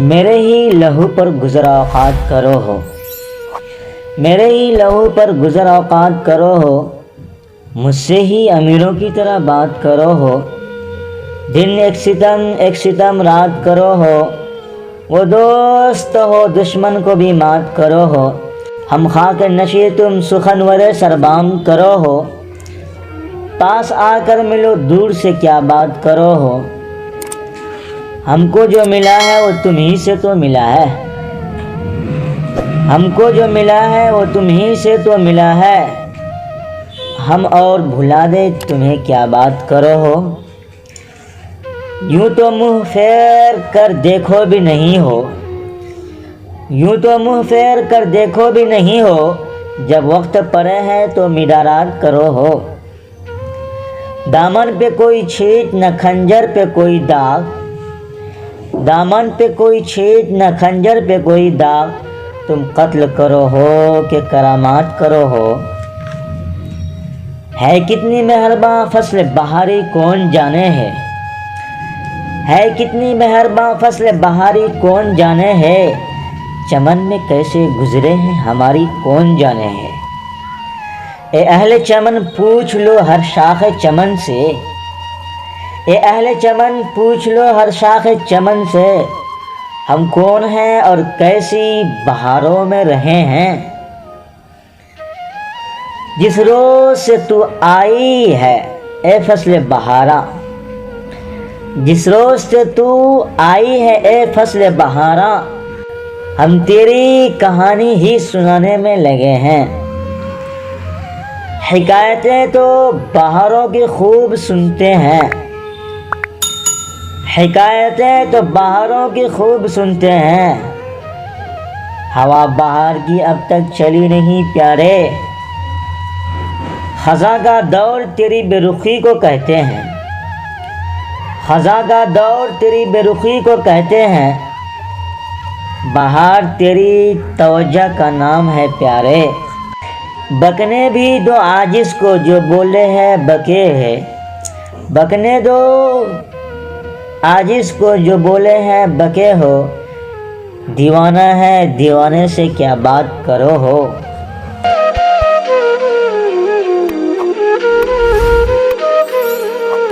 मेरे ही लहू पर गुज़र औक़ात करो हो, मेरे ही लहू पर गुज़र औक़ात करो हो, मुझसे ही अमीरों की तरह बात करो हो। दिन एक सितम रात करो हो, वो दोस्त हो दुश्मन को भी मात करो हो। हम खाक नशी तुम सुखनवर सरबाम करो हो, पास आकर मिलो दूर से क्या बात करो हो। हमको जो मिला है वो तुम ही से तो मिला है, हमको जो मिला है वो तुम ही से तो मिला है। हम और भुला दे तुम्हें क्या बात करो हो। यूं तो मुँह फेर कर देखो भी नहीं हो, यूं तो मुँह फेर कर देखो भी नहीं हो, जब वक्त पड़े है तो मिडारात करो हो। दामन पे कोई छींट न खंजर पे कोई दाग, दामन पे कोई छींट न खंजर पे कोई दाग, तुम कत्ल करो हो कि करामात करो हो। है कितनी मेहरबान फसल बहारी कौन जाने है कितनी मेहरबान फसल बहारी कौन जाने है। चमन में कैसे गुजरे हैं हमारी कौन जाने है। ए अहले चमन पूछ लो हर शाख चमन से, ए अहले चमन पूछ लो हर शाख चमन से, हम कौन हैं और कैसी बहारों में रहे हैं। जिस रोज से तू आई है ए फसल बहारा, जिस रोज से तू आई है ए फसल बहारा, हम तेरी कहानी ही सुनाने में लगे हैं। हिकायतें तो बहारों की खूब सुनते हैं, हिकायतें तो बहारों की खूब सुनते हैं। हवा बहार की अब तक चली नहीं प्यारे, खज़ां का दौर तेरी बेरुखी को कहते हैं, खज़ां का दौर तेरी बेरुखी को कहते हैं। बहार तेरी तवज्जो का नाम है प्यारे। बकने भी दो आजिज़ को जो बोले है बके है, बकने दो आजिज़ को जो बोले हैं बके हो। दीवाना है दीवाने से क्या बात करो हो।